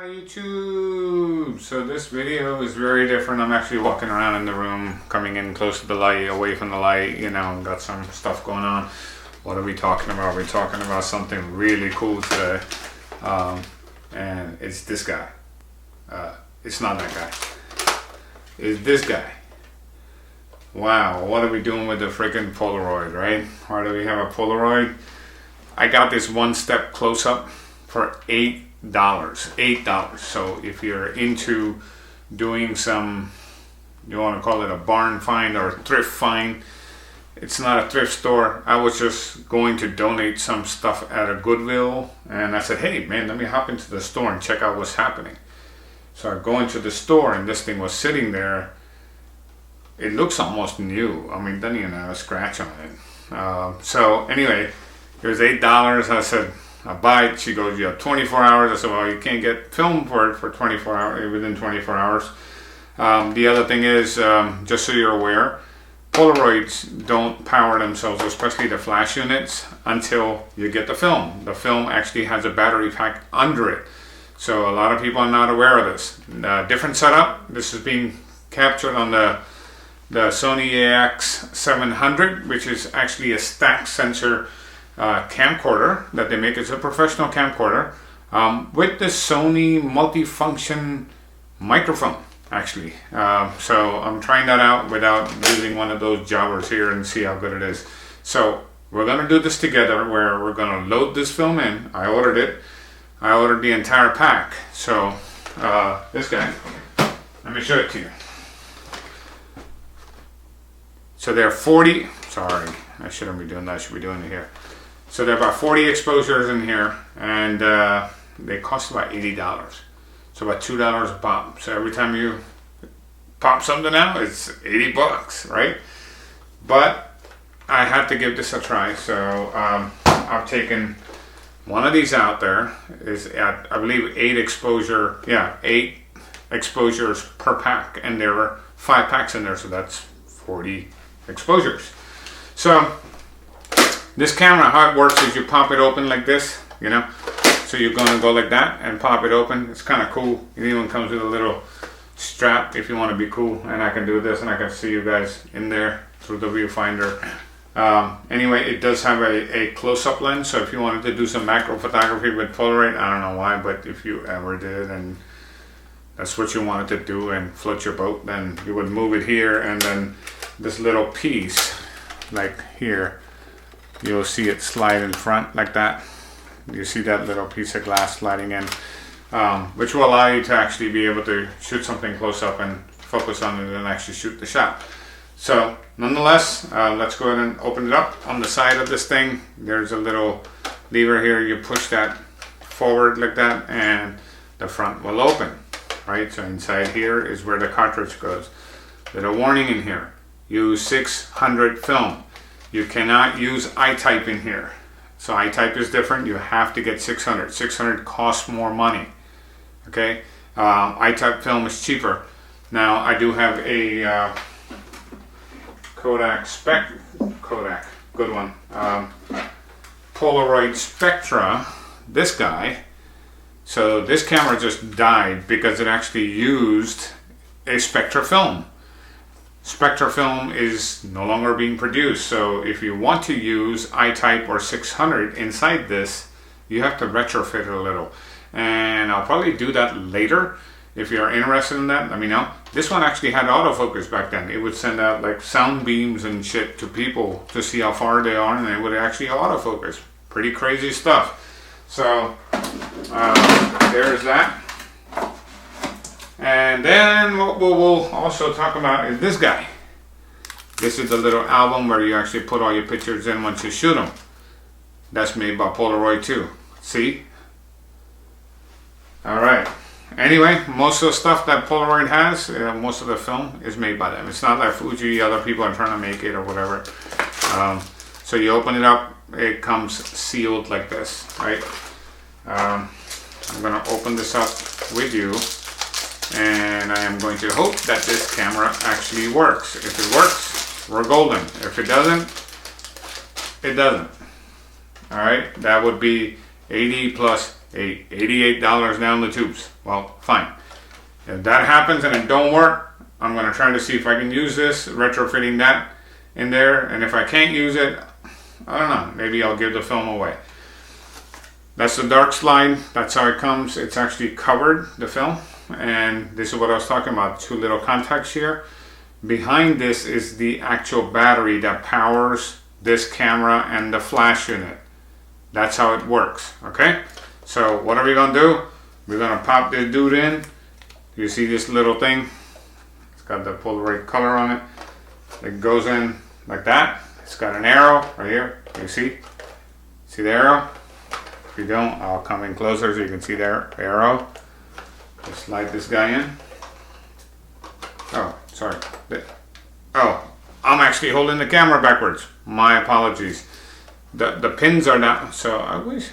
Hi YouTube! So this video is very different. I'm actually walking around in the room, coming in close to the light, away from the light, you know, got some stuff going on. What are we talking about? We're talking about something really cool today. And it's this guy. It's not that guy. It's this guy. Wow, what are we doing with the freaking Polaroid, right? Why do we have a Polaroid? I got this one-step close-up for $8. So if you're into doing some, you want to call it a barn find or a thrift find, it's not a thrift store. I was just going to donate some stuff at a Goodwill, and I said, hey man, let me hop into the store and check out what's happening. So I go into the store and this thing was sitting there. It looks almost new. I mean, doesn't even have a scratch on it. So anyway, it was $8. I said, I'll buy it. She goes, you have 24 hours. I said, well, you can't get film for it for 24 hours, within 24 hours. The other thing is, just so you're aware, Polaroids don't power themselves, especially the flash units, until you get the film. The film actually has a battery pack under it. So a lot of people are not aware of this. Different setup. This is being captured on the Sony AX700, which is actually a stack sensor camcorder that they make. It's a professional camcorder with the Sony multifunction microphone actually. So I'm trying that out without using one of those jobbers here and see how good it is. So we're gonna do this together where we're gonna load this film in. I ordered it. I ordered the entire pack. So this guy, let me show it to you. So there are 40, sorry, I shouldn't be doing that, I should be doing it here. So there are about 40 exposures in here, and they cost about $80. So about $2 a pop. So every time you pop something out, it's 80 bucks, right? But I had to give this a try. So I've taken one of these out there. Is at, I believe, 8 exposures per pack, and there are 5 packs in there, so that's 40 exposures. So this camera, how it works is you pop it open like this, you know. So you're gonna go like that and pop it open. It's kind of cool. It even comes with a little strap if you want to be cool. And I can do this, and I can see you guys in there through the viewfinder. Anyway, it does have a close-up lens. So if you wanted to do some macro photography with Polaroid, I don't know why, but if you ever did and that's what you wanted to do and float your boat, then you would move it here, and then this little piece, like here, you'll see it slide in front like that. You see that little piece of glass sliding in, which will allow you to actually be able to shoot something close up and focus on it and actually shoot the shot. So nonetheless, let's go ahead and open it up. On the side of this thing, there's a little lever here. You push that forward like that, and the front will open, right? So inside here is where the cartridge goes. Little warning in here. Use 600 film. You cannot use I-type in here. So I-type is different. You have to get 600. 600 costs more money. Okay? I-type film is cheaper. Now I do have a Kodak, good one. Polaroid Spectra, this guy. So this camera just died because it actually used a Spectra film. Spectra film is no longer being produced, so if you want to use I-type or 600 inside this, you have to retrofit it a little. And I'll probably do that later. If you're interested in that, let me know. This one actually had autofocus back then. It would send out like sound beams and shit to people to see how far they are, and it would actually autofocus. Pretty crazy stuff. So there's that. And then what we'll also talk about is this guy. This is the little album where you actually put all your pictures in once you shoot them. That's made by Polaroid too. See? Alright. Anyway, most of the stuff that Polaroid has, most of the film is made by them. It's not like Fuji, other people are trying to make it or whatever. So you open it up, it comes sealed like this, right? I'm going to open this up with you. And I am going to hope that this camera actually works. If it works, we're golden. If it doesn't, it doesn't. Alright, that would be 80 plus $88 down the tubes. Well, fine. If that happens and it don't work, I'm going to try to see if I can use this, retrofitting that in there. And if I can't use it, I don't know, maybe I'll give the film away. That's the dark slide. That's how it comes. It's actually covered, the film. And this is what I was talking about, 2 little contacts here. Behind this is the actual battery that powers this camera and the flash unit. That's how it works, okay? So what are we gonna do? We're gonna pop this dude in. You see this little thing? It's got the Polaroid color on it. It goes in like that. It's got an arrow right here. You see? See the arrow? If you don't, I'll come in closer so you can see the arrow. Just slide this guy in. Oh, sorry. Oh, I'm actually holding the camera backwards. My apologies. The pins are not, so I wish,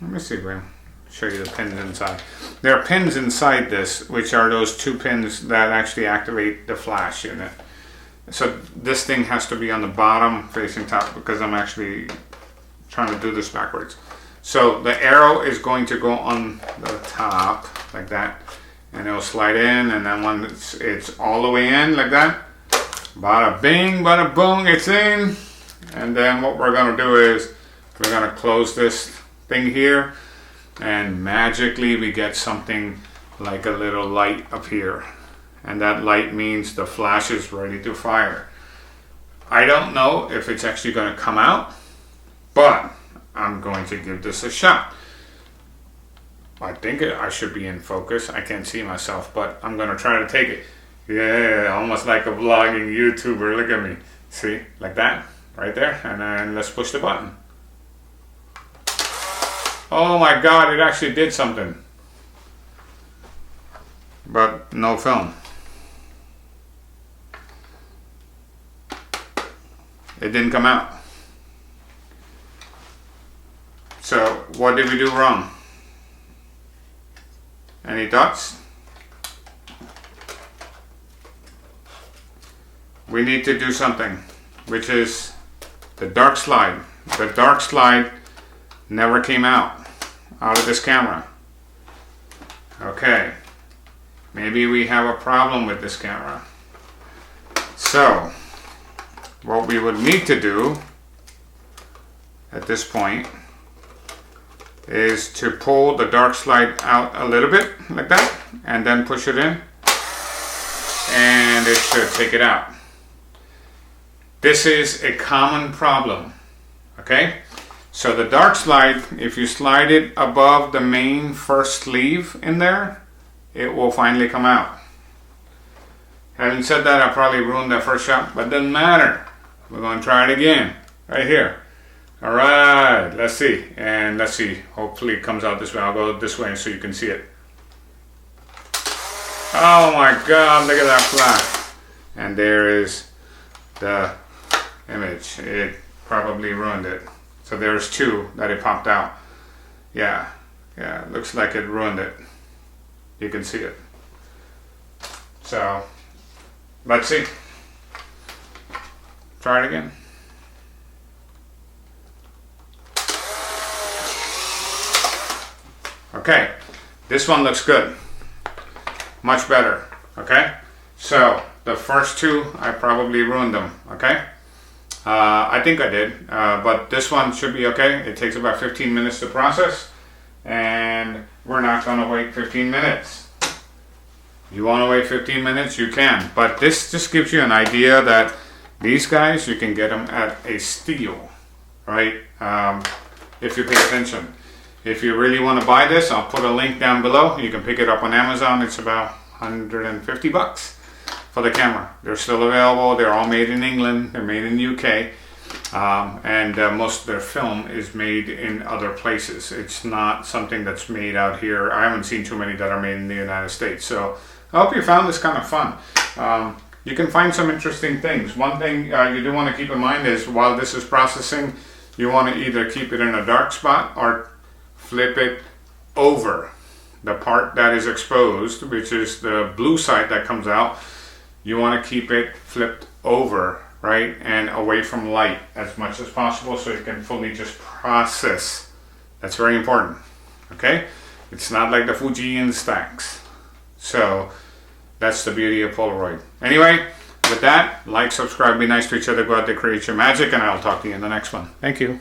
let me see if I can show you the pins inside. There are pins inside this, which are those 2 pins that actually activate the flash unit. So this thing has to be on the bottom facing top because I'm actually trying to do this backwards. So the arrow is going to go on the top like that, and it'll slide in, and then when it's all the way in like that, bada bing, bada boom, it's in. And then what we're going to do is we're going to close this thing here, and magically we get something like a little light up here. And that light means the flash is ready to fire. I don't know if it's actually going to come out, but I'm going to give this a shot. I think I should be in focus. I can't see myself, but I'm going to try to take it. Yeah, almost like a vlogging YouTuber. Look at me. See, like that, right there. And then let's push the button. Oh my God, it actually did something. But no film. It didn't come out. So what did we do wrong? Any thoughts? We need to do something, which is the dark slide. The dark slide never came out of this camera. Okay, maybe we have a problem with this camera. So what we would need to do at this point is to pull the dark slide out a little bit like that, and then push it in, and it should take it out. This is a common problem, okay? So the dark slide, if you slide it above the main first sleeve in there, it will finally come out. Having said that, I probably ruined that first shot, but it doesn't matter. We're going to try it again, right here. All right, let's see. And let's see, hopefully it comes out this way. I'll go this way so you can see it. Oh my God, look at that flash. And there is the image. It probably ruined it. So there's 2 that it popped out. Yeah, looks like it ruined it. You can see it. So, let's see. Try it again. Okay, this one looks good. Much better, okay? So, the first 2, I probably ruined them, okay? I think I did, but this one should be okay. It takes about 15 minutes to process, and we're not going to wait 15 minutes. If you want to wait 15 minutes, you can, but this just gives you an idea that these guys, you can get them at a steal, right? If you pay attention. If you really want to buy this, I'll put a link down below. You can pick it up on Amazon. It's about 150 bucks for the camera. They're still available. They're all made in England. They're made in the UK. And most of their film is made in other places. It's not something that's made out here. I haven't seen too many that are made in the United States. So I hope you found this kind of fun. You can find some interesting things. One thing you do want to keep in mind is while this is processing, you want to either keep it in a dark spot or flip it over. The part that is exposed, which is the blue side that comes out, you want to keep it flipped over, right? And away from light as much as possible so you can fully just process. That's very important, okay? It's not like the Fuji Instax. So that's the beauty of Polaroid. Anyway, with that, like, subscribe, be nice to each other, go out there, create your magic, and I'll talk to you in the next one. Thank you.